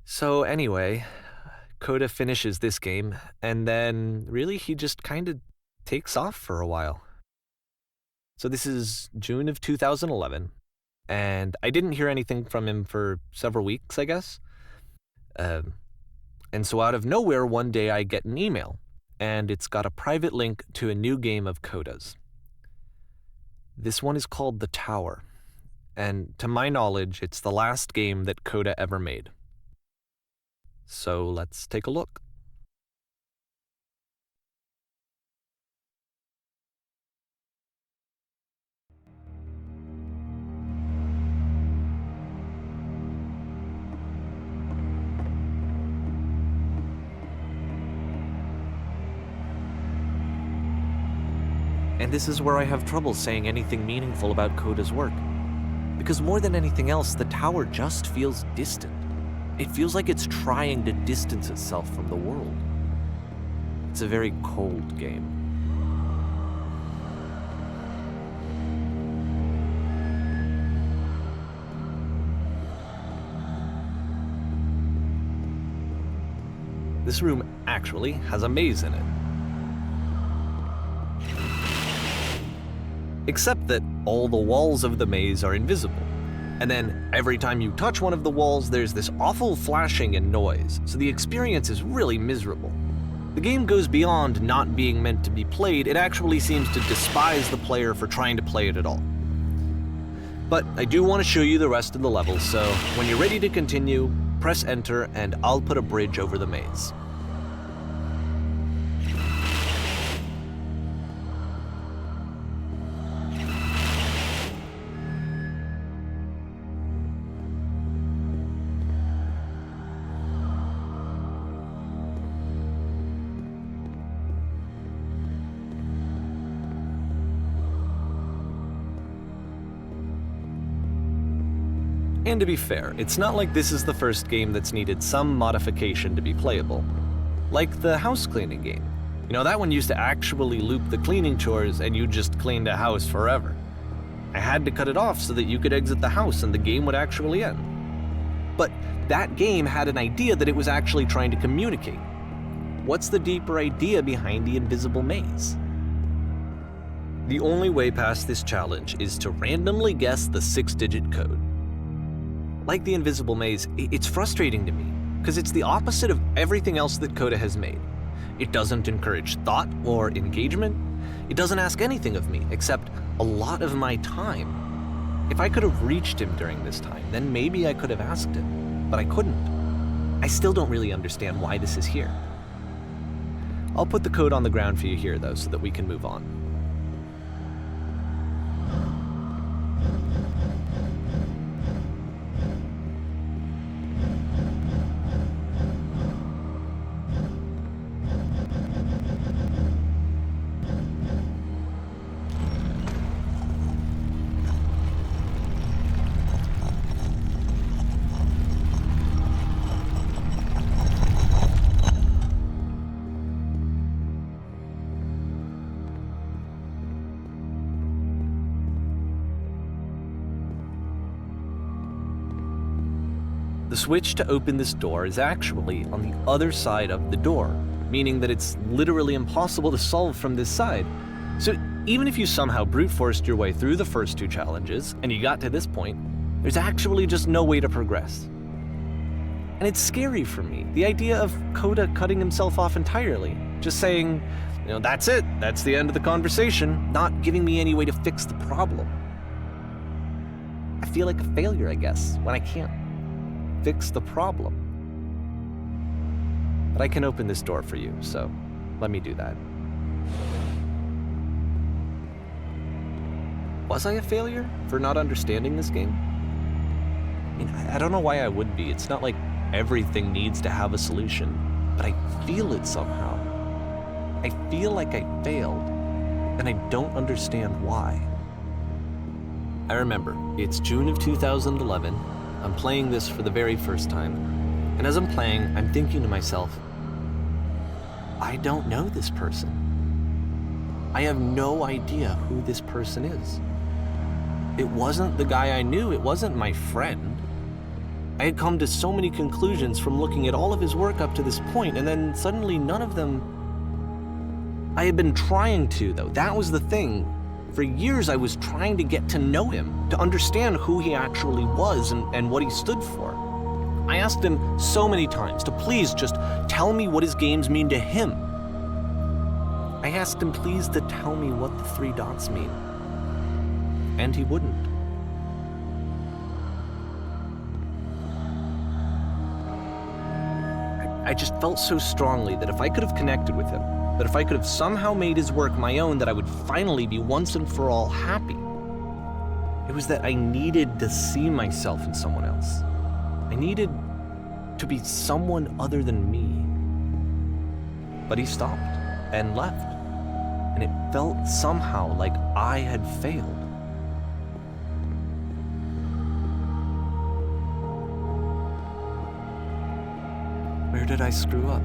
S1: So anyway, Koda finishes this game, and then really he just kind of takes off for a while. So this is June of 2011, and I didn't hear anything from him for several weeks, I guess. And so out of nowhere, one day I get an email, and it's got a private link to a new game of Koda's. This one is called The Tower, and to my knowledge, it's the last game that Koda ever made. So let's take a look. And this is where I have trouble saying anything meaningful about Koda's work. Because more than anything else, the tower just feels distant. It feels like it's trying to distance itself from the world. It's a very cold game. This room actually has a maze in it. Except that all the walls of the maze are invisible. And then every time you touch one of the walls, there's this awful flashing and noise, so the experience is really miserable. The game goes beyond not being meant to be played, it actually seems to despise the player for trying to play it at all. But I do want to show you the rest of the levels, so when you're ready to continue, press enter and I'll put a bridge over the maze. And to be fair, it's not like this is the first game that's needed some modification to be playable. Like the house cleaning game. You know, that one used to actually loop the cleaning chores and you just cleaned a house forever. I had to cut it off so that you could exit the house and the game would actually end. But that game had an idea that it was actually trying to communicate. What's the deeper idea behind the invisible maze? The only way past this challenge is to randomly guess the 6-digit code. Like the invisible maze, it's frustrating to me, because it's the opposite of everything else that Koda has made. It doesn't encourage thought or engagement. It doesn't ask anything of me, except a lot of my time. If I could have reached him during this time, then maybe I could have asked him, but I couldn't. I still don't really understand why this is here. I'll put the code on the ground for you here, though, so that we can move on. The switch to open this door is actually on the other side of the door, meaning that it's literally impossible to solve from this side. So even if you somehow brute forced your way through the first 2 challenges, and you got to this point, there's actually just no way to progress. And it's scary for me, the idea of Koda cutting himself off entirely, just saying, you know, that's it, that's the end of the conversation, not giving me any way to fix the problem. feel like a failure, I guess, when I can't fix the problem. But I can open this door for you, so let me do that. Was I a failure for not understanding this game? I mean, I don't know why I would be. It's not like everything needs to have a solution, but I feel it somehow. I feel like I failed, and I don't understand why. I remember, it's June of 2011. I'm playing this for the very first time, and as I'm playing, I'm thinking to myself, I don't know this person. I have no idea who this person is. It wasn't the guy I knew, it wasn't my friend. I had come to so many conclusions from looking at all of his work up to this point, and then suddenly none of them... I had been trying to, though. That was the thing. For years I was trying to get to know him, to understand who he actually was and what he stood for. I asked him so many times to please just tell me what his games mean to him. I asked him please to tell me what the 3 dots mean. And he wouldn't. I just felt so strongly that if I could have connected with him, that if I could have somehow made his work my own, that I would finally be once and for all happy. It was that I needed to see myself in someone else. I needed to be someone other than me. But he stopped and left, and it felt somehow like I had failed. Where did I screw up?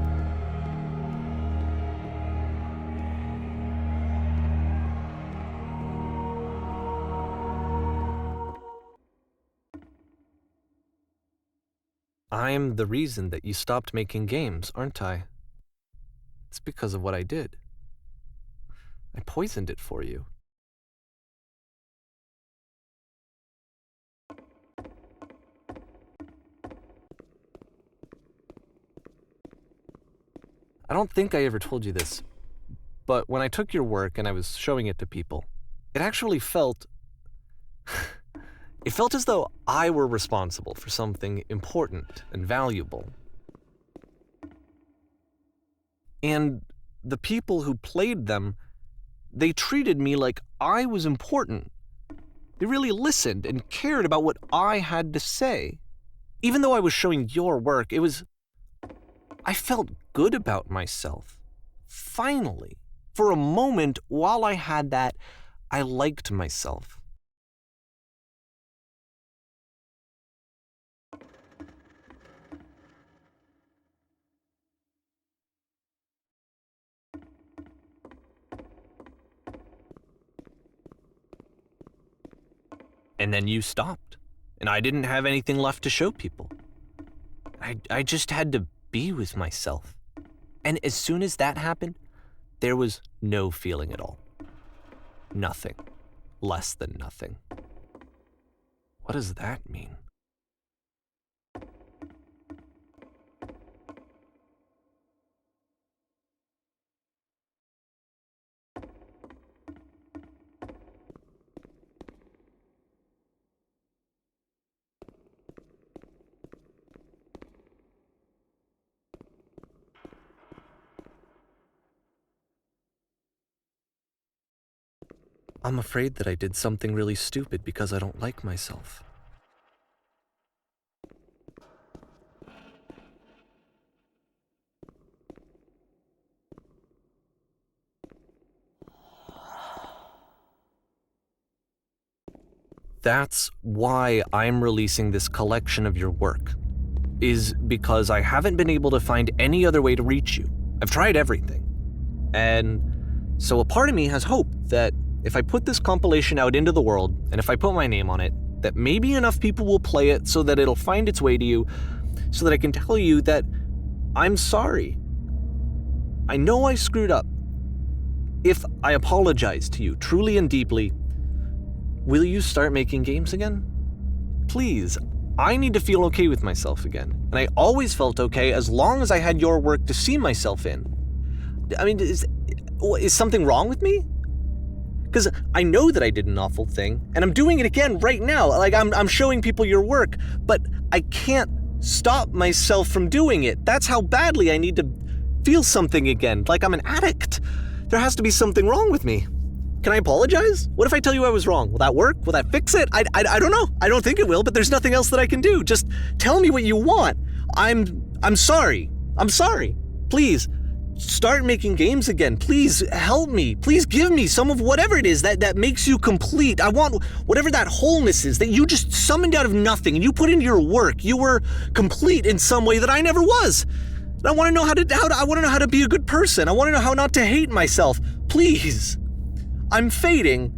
S1: I'm the reason that you stopped making games, aren't I? It's because of what I did. I poisoned it for you. I don't think I ever told you this, but when I took your work and I was showing it to people, it actually felt... It felt as though I were responsible for something important and valuable. And the people who played them, they treated me like I was important. They really listened and cared about what I had to say. Even though I was showing your work, I felt good about myself. Finally. For a moment, while I had that, I liked myself. And then you stopped, and I didn't have anything left to show people. I just had to be with myself. And as soon as that happened, there was no feeling at all. Nothing. Less than nothing. What does that mean? I'm afraid that I did something really stupid because I don't like myself. That's why I'm releasing this collection of your work, is because I haven't been able to find any other way to reach you. I've tried everything. And so a part of me has hope that if I put this compilation out into the world, and if I put my name on it, that maybe enough people will play it so that it'll find its way to you, so that I can tell you that I'm sorry. I know I screwed up. If I apologize to you truly and deeply, will you start making games again? Please, I need to feel okay with myself again. And I always felt okay as long as I had your work to see myself in. I mean, is something wrong with me? Because I know that I did an awful thing, and I'm doing it again right now. Like, I'm showing people your work, but I can't stop myself from doing it. That's how badly I need to feel something again, like I'm an addict. There has to be something wrong with me. Can I apologize? What if I tell you I was wrong? Will that work? Will that fix it? I don't know. I don't think it will, but there's nothing else that I can do. Just tell me what you want. I'm sorry. I'm sorry. Please, start making games again. Please help me. Please give me some of whatever it is that makes you complete. I want whatever that wholeness is that you just summoned out of nothing and you put into your work. You were complete in some way that I never was. And I want to know I want to know how to be a good person. I want to know how not to hate myself. Please. I'm fading,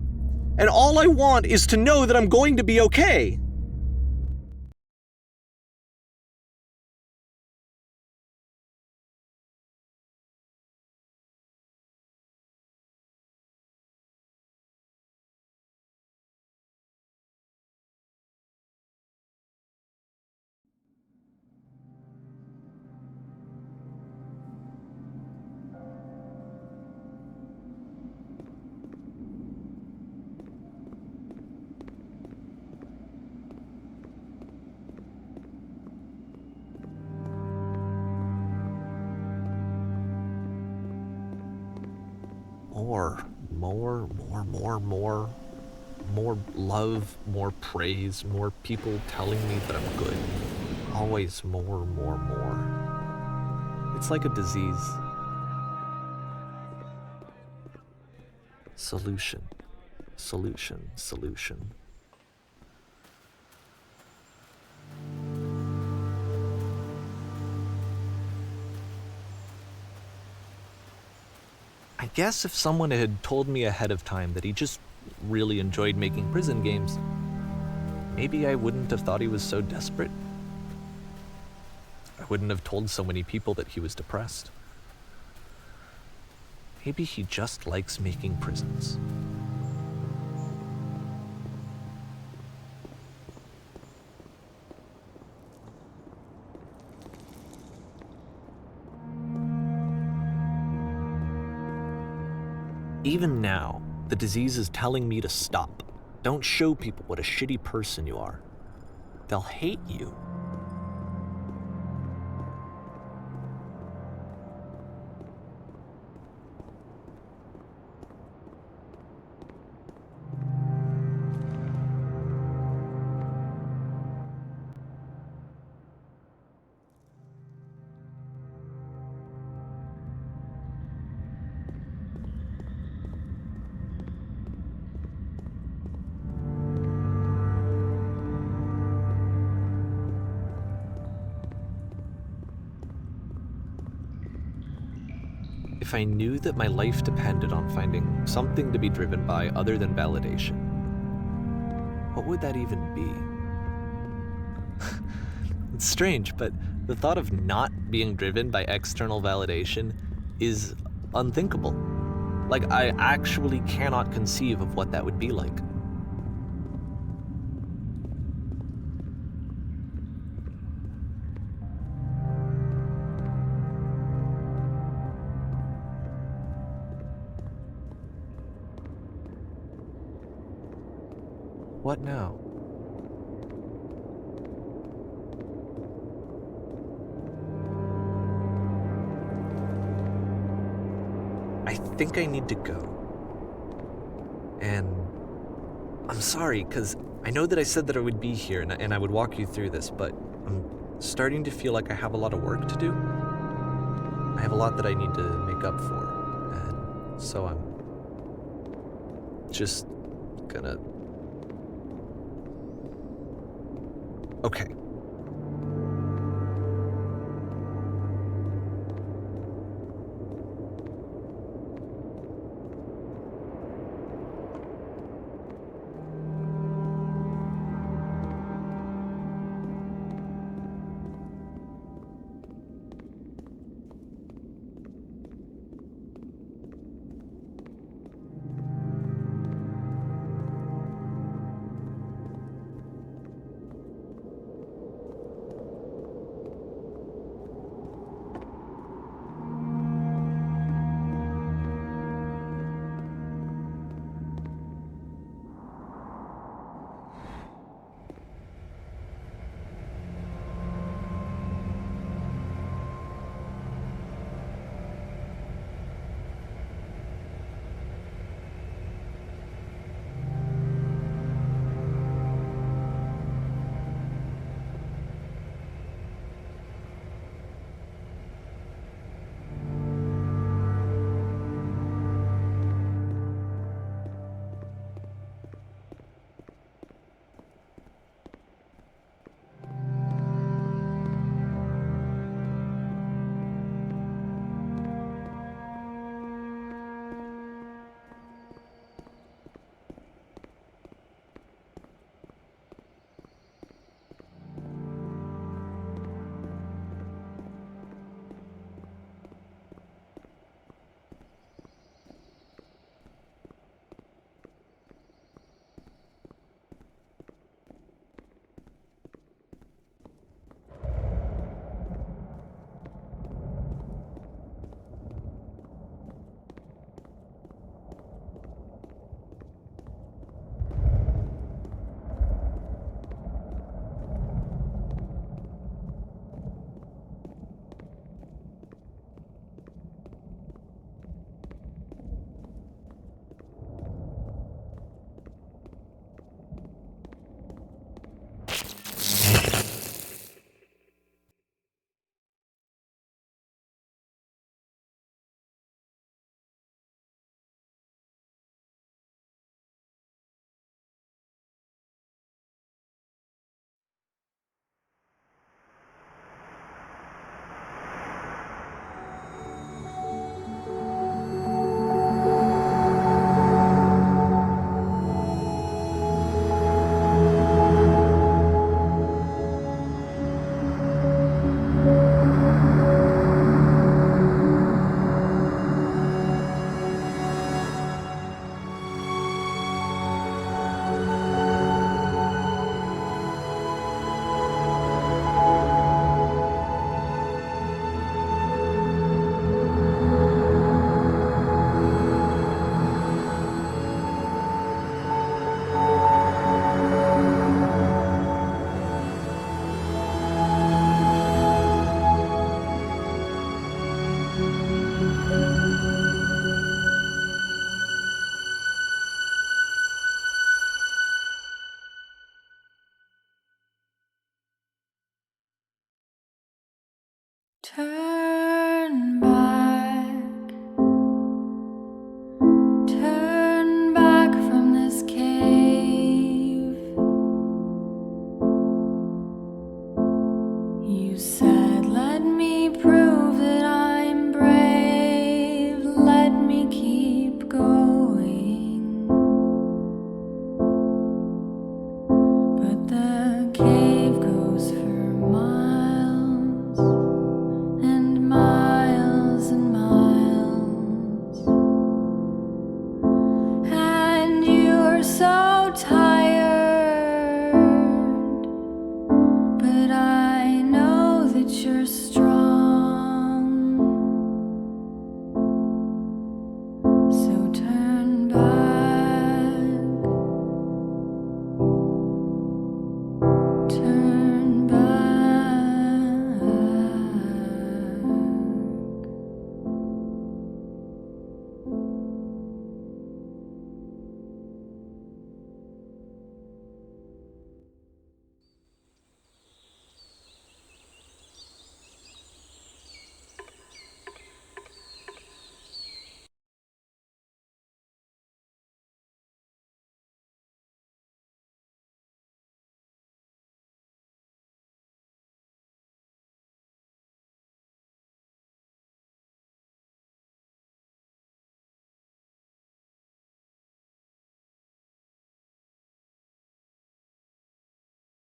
S1: and all I want is to know that I'm going to be okay. More love, more praise, more people telling me that I'm good. Always more. It's like a disease. Solution. I guess if someone had told me ahead of time that he just really enjoyed making prison games, maybe I wouldn't have thought he was so desperate. I wouldn't have told so many people that he was depressed. Maybe he just likes making prisons. Even now, the disease is telling me to stop. Don't show people what a shitty person you are. They'll hate you. If I knew that my life depended on finding something to be driven by other than validation, what would that even be? It's strange, but the thought of not being driven by external validation is unthinkable. Like, I actually cannot conceive of what that would be like. What now? I think I need to go. And I'm sorry, because I know that I said that I would be here and I would walk you through this, but I'm starting to feel like I have a lot of work to do. I have a lot that I need to make up for, and so I'm just gonna... Okay.
S3: Turn